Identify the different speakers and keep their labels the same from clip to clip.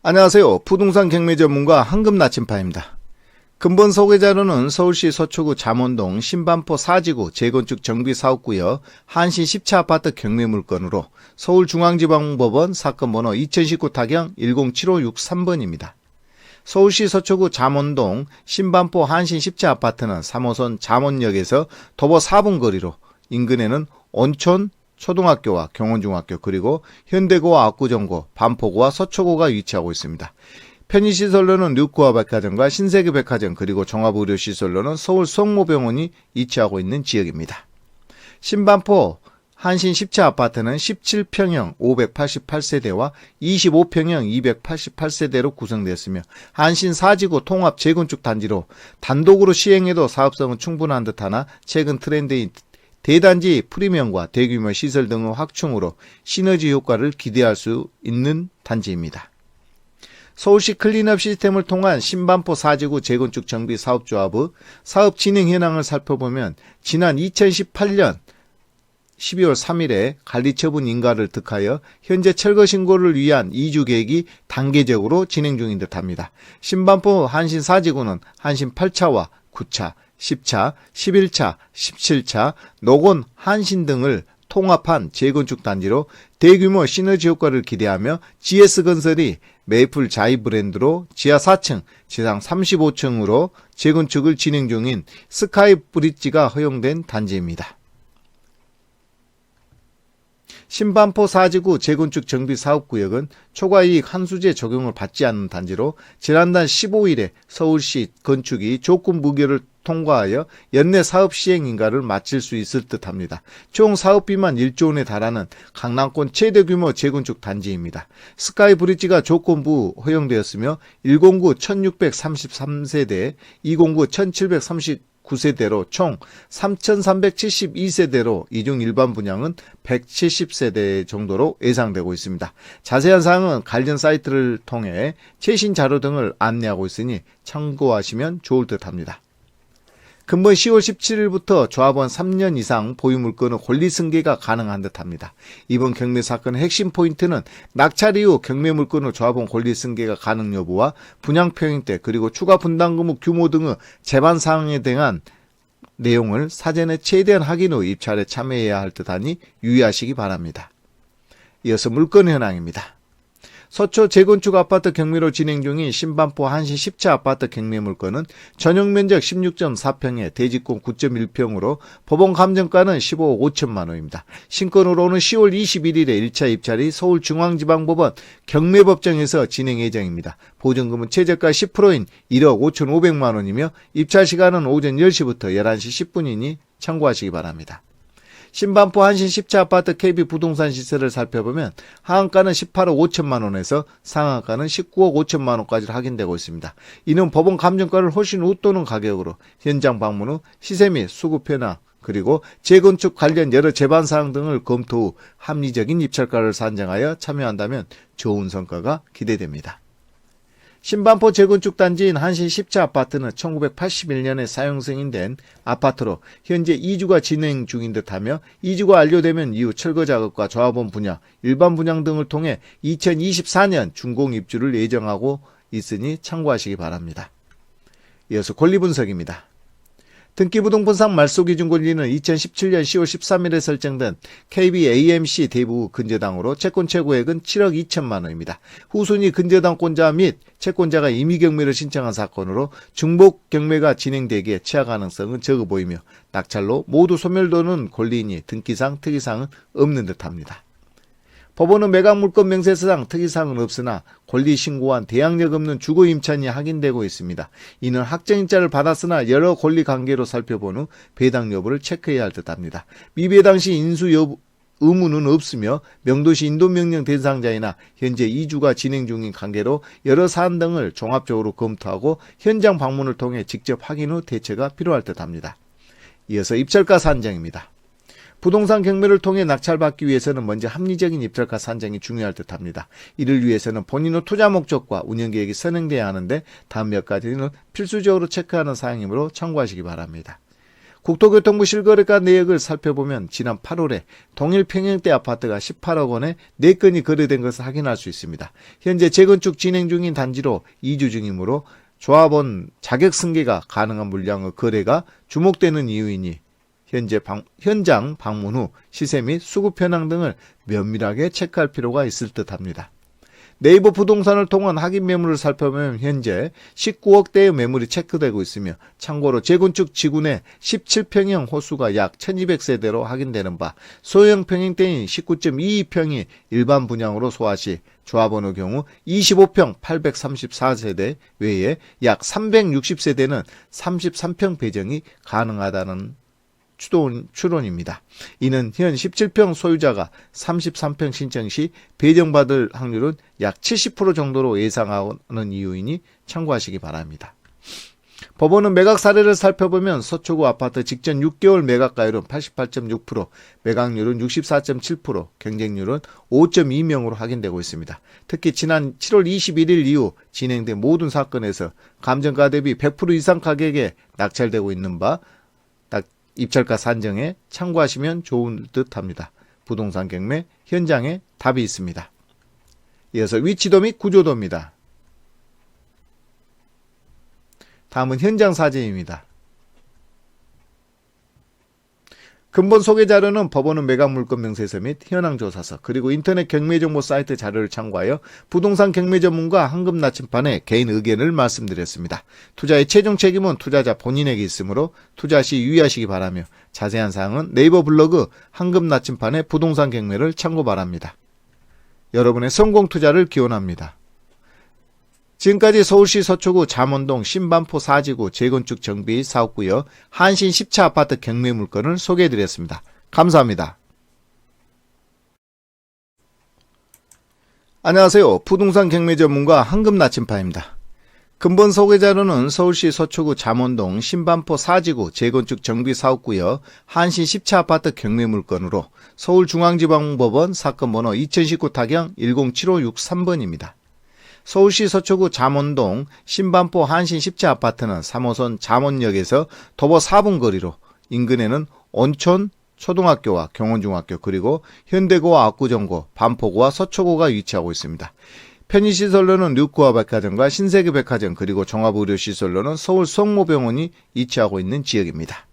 Speaker 1: 안녕하세요. 부동산 경매 전문가 황금나침파입니다. 근본 소개자료는 서울시 서초구 잠원동 신반포 4지구 재건축 정비사업구역 한신 10차 아파트 경매 물건으로 서울중앙지방법원 사건번호 2019 타경 107563번입니다. 서울시 서초구 잠원동 신반포 한신 10차 아파트는 3호선 잠원역에서 도보 4분 거리로 인근에는 온천 초등학교와 경원중학교 그리고 현대고와 압구정고, 반포고와 서초고가 위치하고 있습니다. 편의시설로는 뉴코아 백화점과 신세계 백화점 그리고 종합의료시설로는 서울 성모병원이 위치하고 있는 지역입니다. 신반포 한신 10차 아파트는 17평형 588세대와 25평형 288세대로 구성되었으며 한신 4지구 통합 재건축 단지로 단독으로 시행해도 사업성은 충분한 듯하나 최근 트렌드인 대단지 프리미엄과 대규모 시설 등의 확충으로 시너지 효과를 기대할 수 있는 단지입니다. 서울시 클린업 시스템을 통한 신반포 4지구 재건축 정비 사업조합의 사업 진행 현황을 살펴보면 지난 2018년 12월 3일에 관리처분 인가를 득하여 현재 철거 신고를 위한 이주 계획이 단계적으로 진행 중인 듯합니다. 신반포 한신 4지구는 한신 8차와 9차, 10차, 11차, 17차, 노건, 한신 등을 통합한 재건축 단지로 대규모 시너지 효과를 기대하며 GS건설이 메이플 자이 브랜드로 지하 4층, 지상 35층으로 재건축을 진행 중인 스카이 브릿지가 허용된 단지입니다. 신반포 4지구 재건축 정비 사업구역은 초과이익 한수제 적용을 받지 않는 단지로 지난달 15일에 서울시 건축이 조건 무결을 통과하여 연내 사업 시행 인가를 마칠 수 있을 듯합니다. 총 사업비만 1조 원에 달하는 강남권 최대 규모 재건축 단지입니다. 스카이 브릿지가 조건부 허용되었으며 109 1633세대, 209 1739세대로 총 3372세대로 이중 일반 분양은 170세대 정도로 예상되고 있습니다. 자세한 사항은 관련 사이트를 통해 최신 자료 등을 안내하고 있으니 참고하시면 좋을 듯합니다. 근본 10월 17일부터 조합원 3년 이상 보유 물건의 권리 승계가 가능한 듯합니다. 이번 경매 사건의 핵심 포인트는 낙찰 이후 경매 물건의 조합원 권리 승계가 가능 여부와 분양 평행때 그리고 추가 분담금 규모 등의 재반 사항에 대한 내용을 사전에 최대한 확인 후 입찰에 참여해야 할 듯하니 유의하시기 바랍니다. 이어서 물건 현황입니다. 서초 재건축 아파트 경매로 진행 중인 신반포 한신 10차 아파트 경매 물건은 전용 면적 16.4평에 대지권 9.1평으로 법원 감정가는 15억 5천만 원입니다. 신건으로는 10월 21일에 1차 입찰이 서울중앙지방법원 경매법정에서 진행 예정입니다. 보증금은 최저가 10%인 1억 5,500만 원이며 입찰 시간은 오전 10시부터 11시 10분이니 참고하시기 바랍니다. 신반포 한신 10차 아파트 KB 부동산 시세를 살펴보면 하한가는 18억 5천만 원에서 상한가는 19억 5천만 원까지 확인되고 있습니다. 이는 법원 감정가를 훨씬 웃도는 가격으로 현장 방문 후 시세 및 수급 현황 그리고 재건축 관련 여러 제반사항 등을 검토 후 합리적인 입찰가를 산정하여 참여한다면 좋은 성과가 기대됩니다. 신반포 재건축 단지인 한신 10차 아파트는 1981년에 사용 승인된 아파트로 현재 이주가 진행 중인 듯하며 이주가 완료되면 이후 철거 작업과 조합원 분양, 일반 분양 등을 통해 2024년 준공 입주를 예정하고 있으니 참고하시기 바랍니다. 이어서 권리 분석입니다. 등기부등본상 말소기준 권리는 2017년 10월 13일에 설정된 KBAMC 대부 근저당으로 채권 최고액은 7억 2천만 원입니다. 후순위 근저당권자 및 채권자가 임의경매를 신청한 사건으로 중복 경매가 진행되기에 취하 가능성은 적어 보이며 낙찰로 모두 소멸되는 권리이니 등기상 특이사항은 없는 듯합니다. 법원은 매각물건 명세서상 특이사항은 없으나 권리신고한 대항력 없는 주거임차인이 확인되고 있습니다. 이는 확정임차를 받았으나 여러 권리관계로 살펴본 후 배당 여부를 체크해야 할 듯합니다. 미배당 시 인수 의무는 없으며 명도시 인도명령 대상자이나 현재 이주가 진행 중인 관계로 여러 사안 등을 종합적으로 검토하고 현장 방문을 통해 직접 확인 후 대처가 필요할 듯합니다. 이어서 입찰가 산정입니다. 부동산 경매를 통해 낙찰받기 위해서는 먼저 합리적인 입찰가 산정이 중요할 듯합니다. 이를 위해서는 본인의 투자 목적과 운영계획이 선행돼야 하는데 다음 몇 가지는 필수적으로 체크하는 사항이므로 참고하시기 바랍니다. 국토교통부 실거래가 내역을 살펴보면 지난 8월에 동일 평형대 아파트가 18억 원에 4건이 거래된 것을 확인할 수 있습니다. 현재 재건축 진행 중인 단지로 이주 중이므로 조합원 자격 승계가 가능한 물량의 거래가 주목되는 이유이니 현장 방문 후 시세 및 수급 현황 등을 면밀하게 체크할 필요가 있을 듯합니다. 네이버 부동산을 통한 확인 매물을 살펴보면 현재 19억대의 매물이 체크되고 있으며 참고로 재건축 지구 내 17평형 호수가 약 1200세대로 확인되는 바 소형 평형대인 19.22평이 일반 분양으로 소화시 조합원의 경우 25평 834세대 외에 약 360세대는 33평 배정이 가능하다는 추론입니다. 이는 현 17평 소유자가 33평 신청 시 배정받을 확률은 약 70% 정도로 예상하는 이유이니 참고하시기 바랍니다. 법원은 매각 사례를 살펴보면 서초구 아파트 직전 6개월 매각가율은 88.6%, 매각률은 64.7%, 경쟁률은 5.2명으로 확인되고 있습니다. 특히 지난 7월 21일 이후 진행된 모든 사건에서 감정가 대비 100% 이상 가격에 낙찰되고 있는 바 입찰가 산정에 참고하시면 좋은 듯 합니다. 부동산 경매 현장에 답이 있습니다. 이어서 위치도 및 구조도입니다. 다음은 현장 사진입니다. 근본 소개 자료는 법원은 매각 물건 명세서 및 현황 조사서 그리고 인터넷 경매 정보 사이트 자료를 참고하여 부동산 경매 전문가 황금 나침판의 개인 의견을 말씀드렸습니다. 투자의 최종 책임은 투자자 본인에게 있으므로 투자 시 유의하시기 바라며 자세한 사항은 네이버 블로그 황금 나침판의 부동산 경매를 참고 바랍니다. 여러분의 성공 투자를 기원합니다. 지금까지 서울시 서초구 잠원동 신반포 4지구 재건축 정비 사업구역 한신 10차 아파트 경매 물건을 소개해드렸습니다. 감사합니다. 안녕하세요. 부동산 경매 전문가 황금 나침판입니다. 근본 소개 자료는 서울시 서초구 잠원동 신반포 4지구 재건축 정비 사업구역 한신 10차 아파트 경매 물건으로 서울중앙지방법원 사건번호 2019 타경 107563번입니다. 서울시 서초구 잠원동 신반포 한신 10차 아파트는 3호선 잠원역에서 도보 4분 거리로 인근에는 온천 초등학교와 경원중학교 그리고 현대고와 압구정고, 반포고와 서초고가 위치하고 있습니다. 편의시설로는 류쿠아 백화점과 신세계 백화점 그리고 종합의료시설로는 서울 성모병원이 위치하고 있는 지역입니다.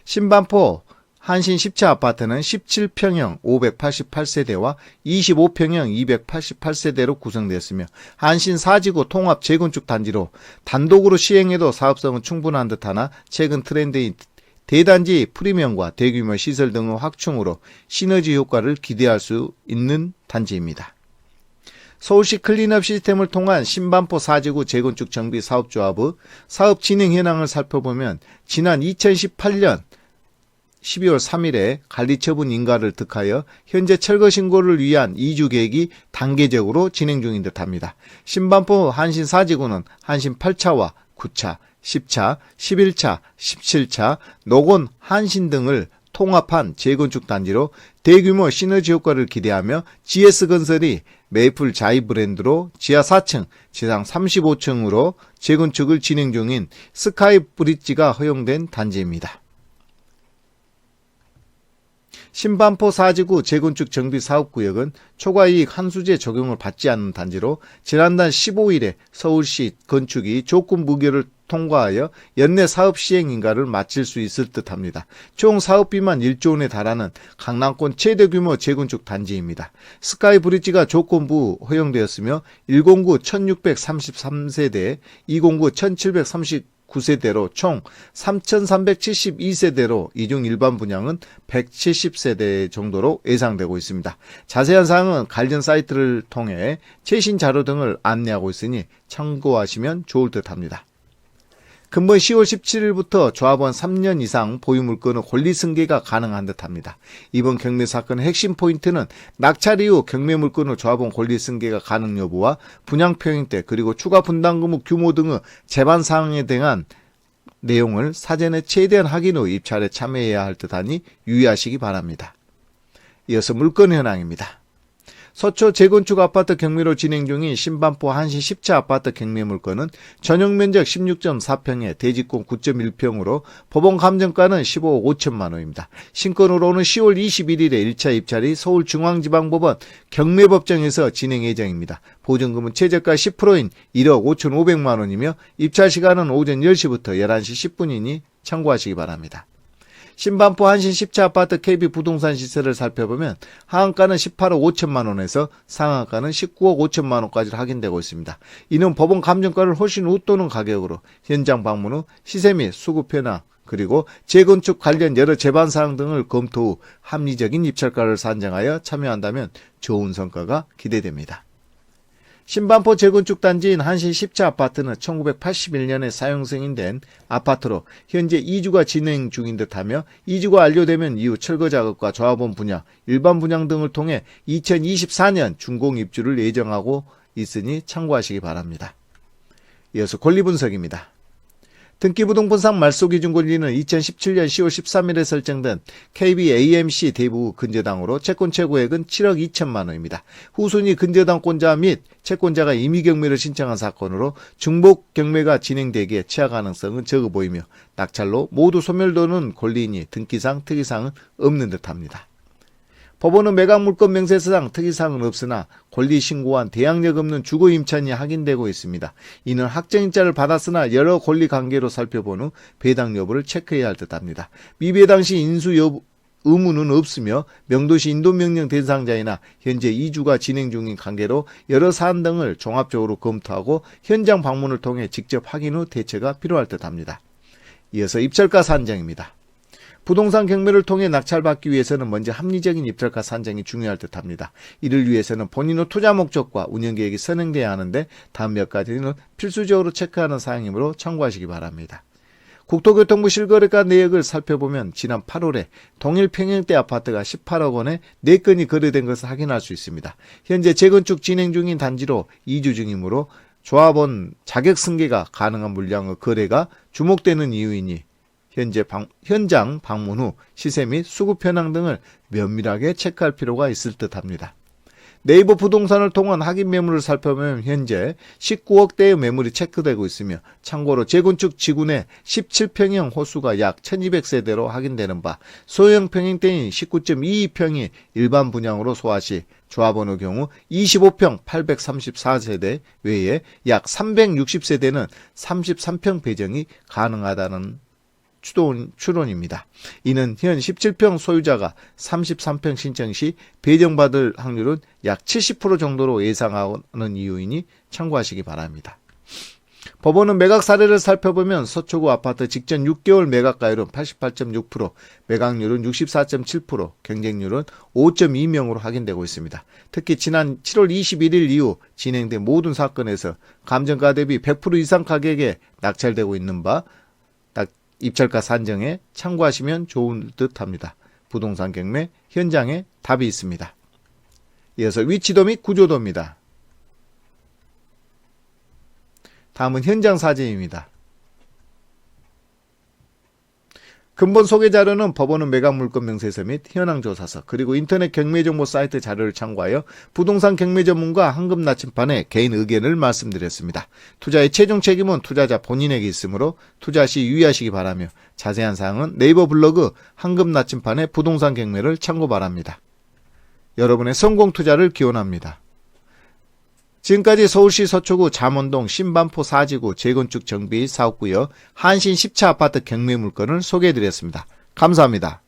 Speaker 1: 신반포 한신 10차 아파트는 17평형 588세대와 25평형 288세대로 구성되었으며 한신 4지구 통합 재건축 단지로 단독으로 시행해도 사업성은 충분한 듯하나 최근 트렌드인 대단지 프리미엄과 대규모 시설 등의 확충으로 시너지 효과를 기대할 수 있는 단지입니다. 서울시 클린업 시스템을 통한 신반포 4지구 재건축 정비 사업조합의 사업 진행 현황을 살펴보면 지난 2018년 12월 3일에 관리처분 인가를 득하여 현재 철거 신고를 위한 이주 계획이 단계적으로 진행 중인 듯합니다. 신반포 한신 4지구는 한신 8차와 9차, 10차, 11차, 17차, 노건, 한신 등을 통합한 재건축 단지로 대규모 시너지 효과를 기대하며 GS건설이 메이플 자이 브랜드로 지하 4층, 지상 35층으로 재건축을 진행 중인 스카이 브릿지가 허용된 단지입니다. 신반포 4지구 재건축 정비 사업구역은 초과이익 한수제 적용을 받지 않는 단지로 지난달 15일에 서울시 건축이 조건 무결을 통과하여 연내 사업 시행 인가를 마칠 수 있을 듯합니다. 총 사업비만 1조 원에 달하는 강남권 최대 규모 재건축 단지입니다. 스카이 브릿지가 조건부 허용되었으며 109 1633세대, 209 1739세대로 총 3372세대로 이중 일반 분양은 170세대 정도로 예상되고 있습니다. 자세한 사항은 관련 사이트를 통해 최신 자료 등을 안내하고 있으니 참고하시면 좋을 듯합니다. 근본 10월 17일부터 조합원 3년 이상 보유 물건의 권리 승계가 가능한 듯합니다. 이번 경매 사건의 핵심 포인트는 낙찰 이후 경매 물건의 조합원 권리 승계가 가능 여부와 분양 평형대 그리고 추가 분담금 규모 등의 재반 사항에 대한 내용을 사전에 최대한 확인 후 입찰에 참여해야 할 듯하니 유의하시기 바랍니다. 이어서 물건 현황입니다. 서초 재건축 아파트 경매로 진행 중인 신반포 한신 10차 아파트 경매 물건은 전용 면적 16.4평에 대지권 9.1평으로 법원 감정가는 15억 5천만 원입니다. 신건으로는 10월 21일에 1차 입찰이 서울중앙지방법원 경매법정에서 진행 예정입니다. 보증금은 최저가 10%인 1억 5,500만 원이며 입찰 시간은 오전 10시부터 11시 10분이니 참고하시기 바랍니다. 신반포 한신 10차 아파트 KB 부동산 시세를 살펴보면 하한가는 18억 5천만 원에서 상한가는 19억 5천만 원까지 확인되고 있습니다. 이는 법원 감정가를 훨씬 웃도는 가격으로 현장 방문 후 시세 및 수급 현황 그리고 재건축 관련 여러 제반사항 등을 검토 후 합리적인 입찰가를 산정하여 참여한다면 좋은 성과가 기대됩니다. 신반포 재건축 단지인 한신 10차 아파트는 1981년에 사용 승인된 아파트로 현재 이주가 진행 중인 듯하며 이주가 완료되면 이후 철거 작업과 조합원 분양, 일반 분양 등을 통해 2024년 준공 입주를 예정하고 있으니 참고하시기 바랍니다. 이어서 권리 분석입니다. 등기부등본상 말소기준 권리는 2017년 10월 13일에 설정된 KBAMC 대부 근저당으로 채권 최고액은 7억 2천만 원입니다. 후순위 근저당권자 및 채권자가 임의경매를 신청한 사건으로 중복 경매가 진행되기에 취하 가능성은 적어 보이며 낙찰로 모두 소멸되는 권리이니 등기상 특이사항은 없는 듯합니다. 법원은 매각물건 명세서상 특이사항은 없으나 권리신고한 대항력 없는 주거임차인이 확인되고 있습니다. 이는 확정임차를 받았으나 여러 권리관계로 살펴본 후 배당 여부를 체크해야 할 듯합니다. 미배당 시 인수 의무는 없으며 명도시 인도명령 대상자이나 현재 이주가 진행 중인 관계로 여러 사안 등을 종합적으로 검토하고 현장 방문을 통해 직접 확인 후 대처가 필요할 듯합니다. 이어서 입찰가 산정입니다. 부동산 경매를 통해 낙찰받기 위해서는 먼저 합리적인 입찰가 산정이 중요할 듯합니다. 이를 위해서는 본인의 투자 목적과 운영계획이 선행돼야 하는데 다음 몇 가지는 필수적으로 체크하는 사항이므로 참고하시기 바랍니다. 국토교통부 실거래가 내역을 살펴보면 지난 8월에 동일 평형대 아파트가 18억 원에 4건이 거래된 것을 확인할 수 있습니다. 현재 재건축 진행 중인 단지로 이주 중이므로 조합원 자격 승계가 가능한 물량의 거래가 주목되는 이유이니 현장 방문 후 시세 및 수급 현황 등을 면밀하게 체크할 필요가 있을 듯합니다. 네이버 부동산을 통한 확인 매물을 살펴보면 현재 19억대의 매물이 체크되고 있으며 참고로 재건축 지구 내 17평형 호수가 약 1200세대로 확인되는 바 소형 평형대인 19.22평이 일반 분양으로 소화시 조합원의 경우 25평 834세대 외에 약 360세대는 33평 배정이 가능하다는 추론입니다. 이는 현 17평 소유자가 33평 신청 시 배정받을 확률은 약 70% 정도로 예상하는 이유이니 참고하시기 바랍니다. 법원은 매각 사례를 살펴보면 서초구 아파트 직전 6개월 매각가율은 88.6%, 매각률은 64.7%, 경쟁률은 5.2명으로 확인되고 있습니다. 특히 지난 7월 21일 이후 진행된 모든 사건에서 감정가 대비 100% 이상 가격에 낙찰되고 있는 바 입찰가 산정에 참고하시면 좋은 듯합니다. 부동산 경매 현장에 답이 있습니다. 이어서 위치도 및 구조도입니다. 다음은 현장 사진입니다. 근본 소개 자료는 법원은 매각물건 명세서 및 현황조사서 그리고 인터넷 경매정보 사이트 자료를 참고하여 부동산 경매 전문가 황금 나침반의 개인 의견을 말씀드렸습니다. 투자의 최종 책임은 투자자 본인에게 있으므로 투자 시 유의하시기 바라며 자세한 사항은 네이버 블로그 황금 나침반의 부동산 경매를 참고 바랍니다. 여러분의 성공 투자를 기원합니다. 지금까지 서울시 서초구 잠원동 신반포 4지구 재건축 정비 사업구역 한신 10차 아파트 경매 물건을 소개해드렸습니다. 감사합니다.